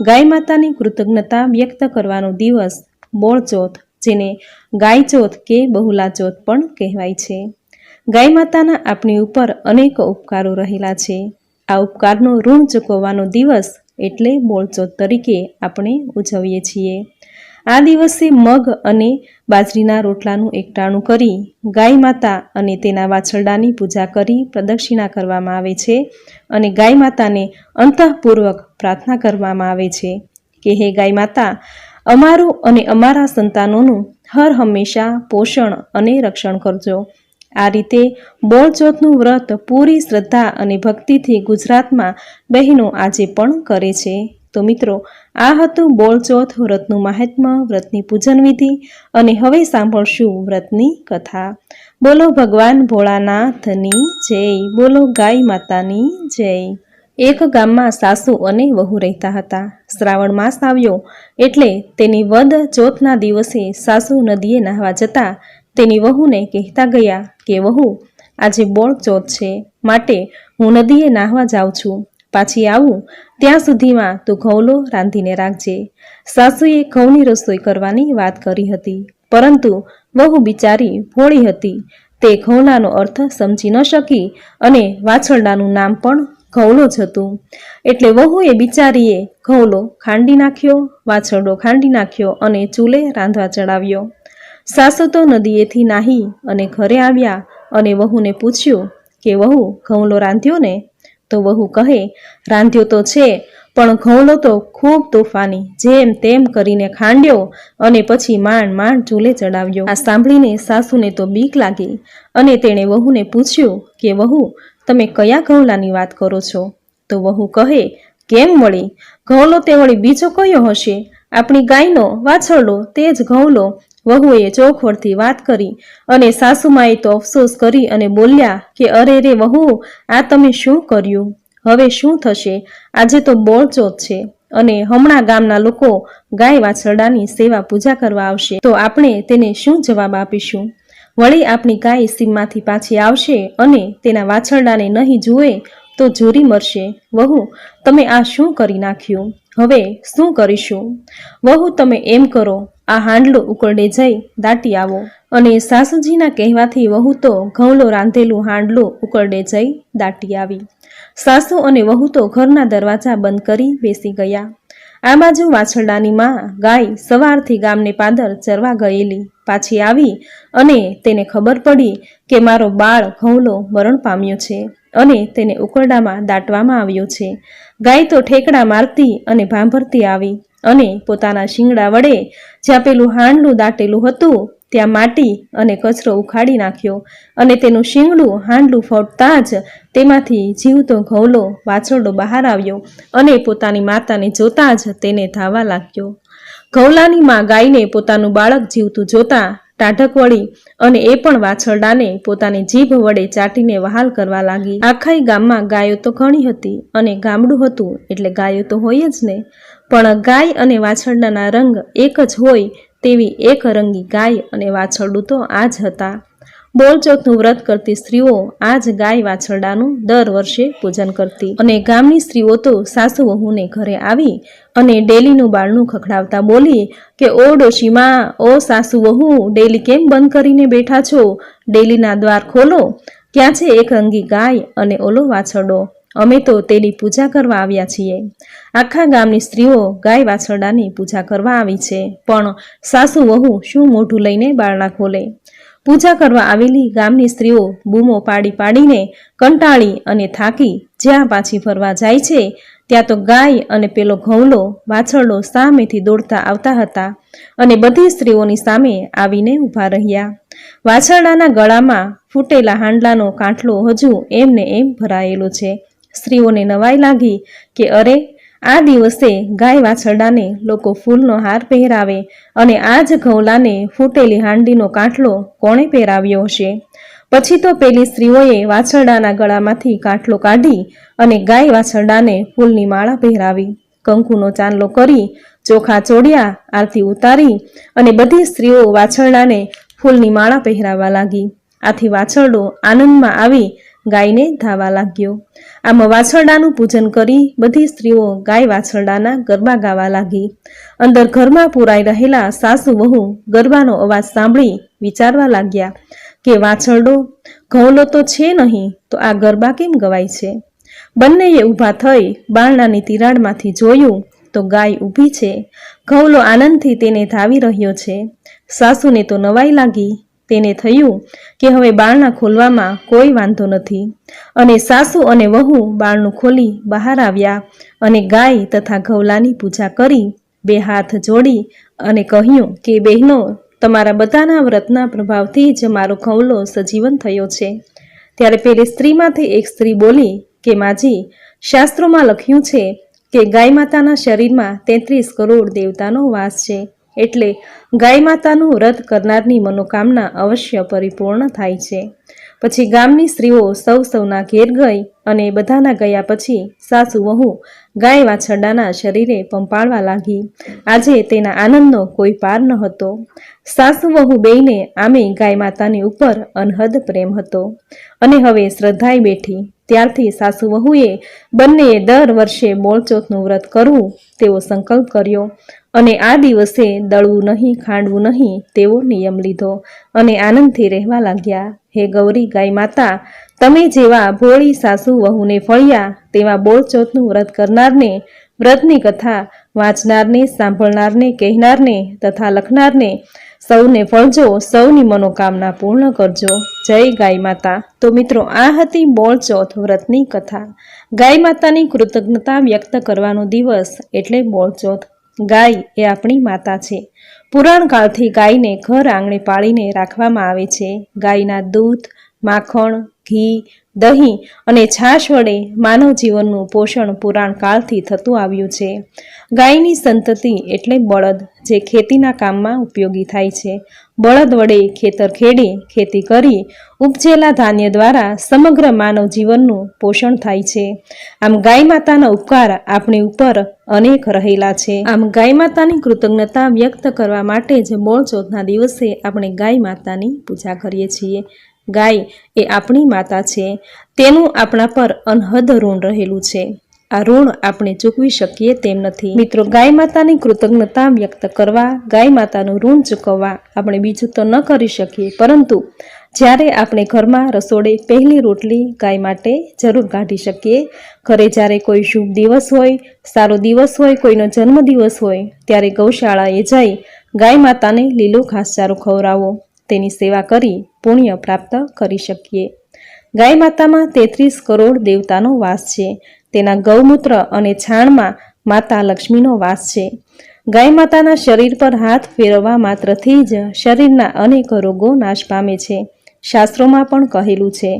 ગાય માતાની કૃતજ્ઞતા વ્યક્ત કરવાનો દિવસ બોળચોથ, જેને ગાયચોથ કે બહુલા ચોથ પણ કહેવાય છે. ગાય માતાના આપણી ઉપર અનેક ઉપકારો રહેલા છે. આ ઉપકારનો ઋણ ચૂકવવાનો દિવસ એટલે બોળચોથ તરીકે આપણે ઉજવીએ છીએ. આ દિવસે મગ અને બાજરીના રોટલાનું એકટાણું કરી ગાય માતા અને તેના વાછરડાની પૂજા કરી પ્રદક્ષિણા કરવામાં આવે છે અને ગાય માતાને અંતઃપૂર્વક પ્રાર્થના કરવામાં આવે છે કે હે ગાય માતા, અમારું અને અમારા સંતાનોનું હર હંમેશા પોષણ અને રક્ષણ કરજો. આ રીતે બોળચોથનું વ્રત પૂરી શ્રદ્ધા અને ભક્તિથી ગુજરાતમાં બહેનો આજે પણ કરે છે. તો મિત્રો, આ હતું બોળચોથ વ્રતનું મહાત્મ્ય, વ્રતની પૂજન વિધિ અને હવે સાંભળશું વ્રતની કથા. બોલો ભગવાન ભોળાનાથની જય, બોલો ગાય માતાની જય. એક ગામમાં સાસુ અને વહુ રહેતા હતા. શ્રાવણ માસ આવ્યો એટલે તેની વદ ચોથના દિવસે સાસુ નદીએ નહાવા જતા તેની વહુને કહેતા ગયા કે વહુ, આજે બોળચોથ છે, માટે હું નદીએ નાહવા જાઉં છું, પાછી આવું ત્યાં સુધીમાં તું ઘઉલો રાંધીને રાખજે. સાસુએ ઘઉંની રસોઈ કરવાની વાત કરી હતી, પરંતુ વહુ બિચારી ભોળી હતી. તે ઘઉલાનો અર્થ સમજી ન શકી અને વાછરડાનું નામ પણ ઘઉલો જ હતું. એટલે વહુએ બિચારીએ ઘઉલો ખાંડી નાખ્યો, વાછરડો ખાંડી નાખ્યો અને ચૂલે રાંધવા ચડાવ્યો. સાસુ તો નદીએથી નાહી અને ઘરે આવ્યા અને વહુને પૂછ્યું કે વહુ, ઘઉલો રાંધ્યો ને? તો વહુ કહે, રાંધ્યો તો છે, પણ ઘઉલો તો ખૂબ તોફાની, જેમ તેમ કરીને ખાંડ્યો અને પછી માંડ ચૂલે ચડાવ્યો. આ સાંભળીને સાસુને તો બીક લાગી અને તેણે વહુને પૂછ્યું કે વહુ, તમે કયા ઘઉલાની વાત કરો છો? તો વહુ કહે, કેમ વળી, ઘઉલો તે વળી બીજો કયો હશે? આપણી ગાયનો વાછરડો, તે જ ઘઉલો. વહુએ ચોખવટથી વાત કરી અને સાસુમાએ તો અફસોસ કરી અને બોલ્યા કે અરે રે વહુ, આ તમે શું કર્યું? હવે શું થશે? આજે તો બોળચોથ છે અને હમણાં ગામના લોકો ગાય વાછરડાની સેવા પૂજા કરવા આવશે, તો આપણે તેને શું જવાબ આપીશું? વળી આપણી ગાય સીમમાંથી પાછી આવશે અને તેના વાછરડાને નહીં જુએ તો ઝૂરી મરશે. વહુ, તમે આ શું કરી નાખ્યું? હવે શું કરીશું? વહુ, તમે એમ કરો, આ હાંડલો ઉકરડે જઈ દાટી આવો. અને સાસુજીના કહેવાથી વહુ તો ઘઉલો રાંધેલું હાંડલો ઉકરડે જઈ દાટી આવી. સાસુ અને વહુ તો ઘરના દરવાજા બંધ કરી બેસી ગયા. આ બાજુ વાછરડાની માં ગાય સવારથી ગામને પાદર ચરવા ગયેલી પાછી આવી અને તેને ખબર પડી કે મારો બાળ ઘઉલો મરણ પામ્યો છે અને તેને ઉકરડામાં દાટવામાં આવ્યો છે. ગાય તો ઠેકડા મારતી અને ભાંભરતી આવી અને પોતાના શિંગડા વડે જ્યાં પેલું હાંડલું દાટેલું હતું ત્યાં માટી અને કચરો ઉખાડી નાખ્યો અને તેનું શિંગડું હાંડલું ફોડતા જ તેમાંથી જીવતો ઘઉલો વાછરડો બહાર આવ્યો અને પોતાની માતાને જોતા જ તેને ધાવા લાગ્યો. ઘઉલાની માં ગાયને પોતાનું બાળક જીવતું જોતા ટાઢક વળી અને એ પણ વાછરડાને પોતાની જીભ વડે ચાટીને વહાલ કરવા લાગી. આખાય ગામમાં ગાયો તો ઘણી હતી અને ગામડું હતું એટલે ગાયો તો હોય જ ને, પણ ગાય અને વાછરડાના રંગ એક જ હોય તેવી એક રંગી ગાય અને વાછરડું તો આ જ હતા. બોળચોથનું વ્રત કરતી સ્ત્રીઓ આ જ ગાય વાછરડાનું દર વર્ષે પૂજન કરતી અને ગામની સ્ત્રીઓ તો સાસુ વહુને ઘરે આવી અને ડેલીનું બારણું ખખડાવતા બોલી કે ઓ ડોશીમાં, ઓ સાસુ વહુ, ડેલી કેમ બંધ કરીને બેઠા છો? ડેલીના દ્વાર ખોલો. ક્યાં છે એક રંગી ગાય અને ઓલો વાછરડો? અમે તો તેની પૂજા કરવા આવ્યા છીએ. આખા ગામની સ્ત્રીઓ ગાય વાછરડાની પૂજા કરવા આવી છે, પણ સાસુ વહુ શું મોઢું લઈને બારણા ખોલે? પૂજા કરવા આવેલી ગામની સ્ત્રીઓ બૂમો પાડી પાડીને કંટાળી અને થાકી જ્યાં પાછી ફરવા જાય છે ત્યાં તો ગાય અને પેલો ઘઉલો વાછરડો સામેથી દોડતા આવતા હતા અને બધી સ્ત્રીઓની સામે આવીને ઊભા રહ્યા. વાછરડાના ગળામાં ફૂટેલા હાંડલાનો કાંઠલો હજુ એમને એમ ભરાયેલો છે. સ્ત્રીઓને નવાઈ લાગી કે અરે, આ દિવસે ગાય વાછરડાને લોકો ફૂલનો હાર પહેરાવે અને આ જ ઘઉલાને ફૂટેલી હાંડીનો કાંઠલો કોણે પહેરાવ્યો હશે? પછી તો પેલી સ્ત્રીઓએ વાછરડાના ગળામાંથી કાંઠલો કાઢી અને ગાય વાછરડાને ફૂલની માળા પહેરાવી, કંકુનો ચાંદલો કરી, ચોખા ચોડ્યા, આરતી ઉતારી અને બધી સ્ત્રીઓ વાછરડાને ફૂલની માળા પહેરાવા લાગી. આથી વાછરડો આનંદમાં આવી ગાયને ધાવા લાગ્યો. આમ વાછરડાનું પૂજન કરી બધી સ્ત્રીઓ ગાય વાછરડાના ગરબા ગાવા લાગી. અંદર ઘરમાં પુરાઈ રહેલા સાસુ વહુ ગરબાનો અવાજ સાંભળી વિચારવા લાગ્યા કે વાછરડો ઘઉલો તો છે નહીં, તો આ ગરબા કેમ ગવાય છે? બંનેએ ઊભા થઈ બારણાની તિરાડમાંથી જોયું તો ગાય ઊભી છે. ઘઉલો આનંદથી તેને ધાવી રહ્યો છે. સાસુને તો નવાઈ લાગી. તેને થયું કે હવે બારણા ખોલવામાં કોઈ વાંધો નથી, અને સાસુ અને વહુ બારણું ખોલી બહાર આવ્યા અને ગાય તથા ઘઉલાની પૂજા કરી બે હાથ જોડી અને કહ્યું કે બહેનો, તમારા બધાના વ્રતના પ્રભાવથી જ મારો ઘઉલો સજીવન થયો છે. ત્યારે પેલી સ્ત્રીમાંથી એક સ્ત્રી બોલી કે માજી, શાસ્ત્રોમાં લખ્યું છે કે ગાય માતાના શરીરમાં 33 કરોડ દેવતાનો વાસ છે, એટલે ગાય માતાનું વ્રત કરનારની મનોકામના અવશ્ય પરિપૂર્ણ થાય છે. પછી ગામની સ્ત્રીઓ સૌના ઘેર ગઈ અને બધાના ગયા પછી સાસુ વહુ ગાય વાછરડાના શરીરે પંપાળવા લાગી. આજે તેના આનંદનો કોઈ પાર ન હતો. સાસુ વહુ બેયને આમે ગાય માતાની ઉપર અનહદ પ્રેમ હતો અને હવે શ્રદ્ધાએ બેઠી. ત્યારથી સાસુ વહુએ બંનેએ દર વર્ષે બોળચોથનું વ્રત કરવું તેવો સંકલ્પ કર્યો અને આ દિવસે દળવું નહીં, ખાંડવું નહીં તેવો નિયમ લીધો અને આનંદથી રહેવા લાગ્યા. હે ગૌરી ગાય માતા, તમે જેવા ભોળી સાસુ વહુને ફળ્યા તેવા બોળચોથનું વ્રત કરનારને, વ્રતની કથા વાંચનારને, સાંભળનારને, કહેનારને તથા લખનારને સૌને ફળજો, સૌની મનોકામના પૂર્ણ કરજો. જય ગાય માતા. તો મિત્રો, આ હતી બોળચોથ વ્રતની કથા. ગાય માતાની કૃતજ્ઞતા વ્યક્ત કરવાનો દિવસ એટલે બોળચોથ. ગાય એ આપણી માતા છે. પુરાણ કાળથી ગાયને ઘર આંગણે પાળીને રાખવામાં આવે છે. ગાયના દૂધ, માખણ, ઘી, દહીં અને છાશ વડે માનવ જીવનનું પોષણ પુરાણ કાળથી થતું આવ્યું છે. ગાયની સંતતિ એટલે બળદ, જે ખેતીના કામમાં ઉપયોગી થાય છે. બળદ વડે ખેતર ખેડી ખેતી કરી ઉપજેલા ધાન્ય દ્વારા સમગ્ર માનવ જીવનનું પોષણ થાય છે. આમ ગાય માતાના ઉપકાર આપણી ઉપર અનેક રહેલા છે. આમ ગાય માતાની કૃતજ્ઞતા વ્યક્ત કરવા માટે જ બોળચોથના દિવસે આપણે ગાય માતાની પૂજા કરીએ છીએ. ગાય એ આપણી માતા છે. તેનું આપણા પર અનહદ ઋણ રહેલું છે. આ ઋણ આપણે ચૂકવી શકીએ તેમ નથી. મિત્રો, ગાય માતાની કૃતજ્ઞતા વ્યક્ત કરવા, ગાય માતાનું ઋણ ચૂકવવા આપણે બીજું તો ન કરી શકીએ, પરંતુ જ્યારે આપણે ઘરમાં રસોડે પહેલી રોટલી ગાય માટે જરૂર કાઢી શકીએ. ઘરે જ્યારે કોઈ શુભ દિવસ હોય, સારો દિવસ હોય, કોઈનો જન્મદિવસ હોય, ત્યારે ગૌશાળાએ જઈ ગાય માતાને લીલો ઘાસચારો ખવડાવો, તેની સેવા કરી પુણ્ય પ્રાપ્ત કરી શકીએ. ગાય માતામાં 33 કરોડ દેવતાનો વાસ છે. તેના ગૌમૂત્ર અને છાણમાં માતા લક્ષ્મીનો વાસ છે. ગાય માતાના શરીર પર હાથ ફેરવવા માત્રથી જ શરીરના અનેક રોગો નાશ પામે છે. શાસ્ત્રોમાં પણ કહેલું છે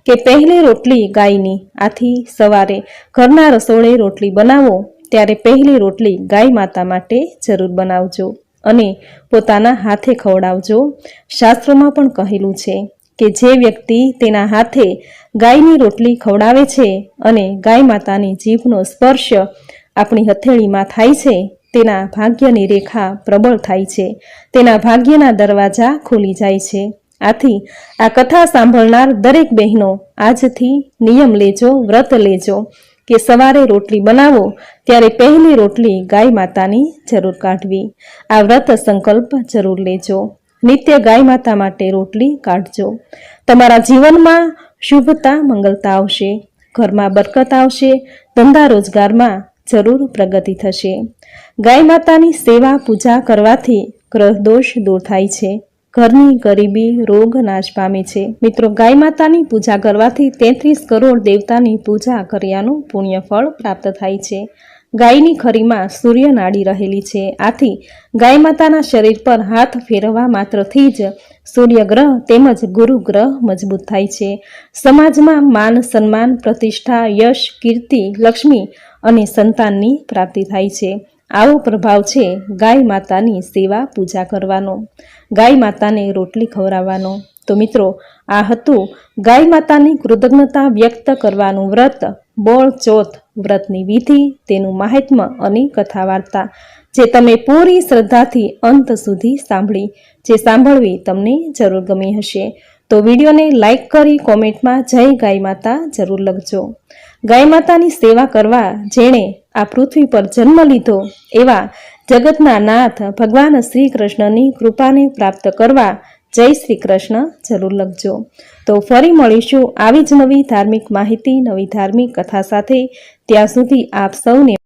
કે પહેલી રોટલી ગાયની. આથી સવારે ઘરના રસોડે રોટલી બનાવો ત્યારે પહેલી રોટલી ગાય માતા માટે જરૂર બનાવજો અને પોતાના હાથે ખવડાવજો. શાસ્ત્રોમાં પણ કહેલું છે કે જે વ્યક્તિ તેના હાથે ગાયની રોટલી ખવડાવે છે અને ગાય માતાની જીભનો સ્પર્શ આપણી હથેળીમાં થાય છે, તેના ભાગ્યની રેખા પ્રબળ થાય છે. તેના ભાગ્યના દરવાજા ખુલી જાય છે. આથી આ કથા સાંભળનાર દરેક બહેનો આજથી નિયમ લેજો, વ્રત લેજો કે સવારે રોટલી બનાવો ત્યારે પહેલી રોટલી ગાય માતાની જરૂર કાઢવી. આ વ્રત સંકલ્પ જરૂર લેજો. નિત્ય ગાય માતા માટે રોટલી કાઢજો. તમારા જીવનમાં શુભતા, મંગલતા આવશે. ઘરમાં બરકત આવશે. ધંધા રોજગારમાં જરૂર પ્રગતિ થશે. ગાય માતાની સેવા પૂજા કરવાથી ગ્રહ દોષ દૂર થાય છે. ઘરની ગરીબી, રોગ નાશ પામે છે. મિત્રો, ગાય માતાની પૂજા કરવાથી 33 કરોડ દેવતાની પૂજા કર્યાનું પુણ્ય ફળ પ્રાપ્ત થાય છે. ગાયની ખરીમાં સૂર્ય નાડી રહેલી છે. આથી ગાય માતાના શરીર પર હાથ ફેરવવા માત્રથી જ સૂર્ય ગ્રહ તેમજ ગુરુ ગ્રહ મજબૂત થાય છે. સમાજમાં માન, સન્માન, પ્રતિષ્ઠા, યશ, કીર્તિ, લક્ષ્મી અને સંતાનની પ્રાપ્તિ થાય છે. આવો પ્રભાવ છે ગાય માતાની સેવા પૂજા કરવાનો, ગાય માતાને રોટલી ખવડાવવાનો. તો મિત્રો, આ હતું ગાય માતાની કૃતજ્ઞતા વ્યક્ત કરવાનું વ્રત, બોળચોથ વ્રતની વિધિ, તેનું મહાત્મ્ય અને કથા વાર્તા, જે તમે પૂરી શ્રદ્ધાથી અંત સુધી સાંભળી, જે સાંભળવી તમને જરૂર ગમી હશે. તો વિડીયોને લાઈક કરી કોમેન્ટમાં જય ગાય માતા જરૂર લખજો. ગાય માતાની સેવા કરવા જેણે આ પૃથ્વી પર જન્મ લીધો એવા જગતના નાથ ભગવાન શ્રી કૃષ્ણની કૃપાને પ્રાપ્ત કરવા જય શ્રી કૃષ્ણ જરૂર લખજો. તો ફરી મળીશું આવી જ નવી ધાર્મિક માહિતી, નવી ધાર્મિક કથા સાથે. ત્યાં સુધી આપ સૌને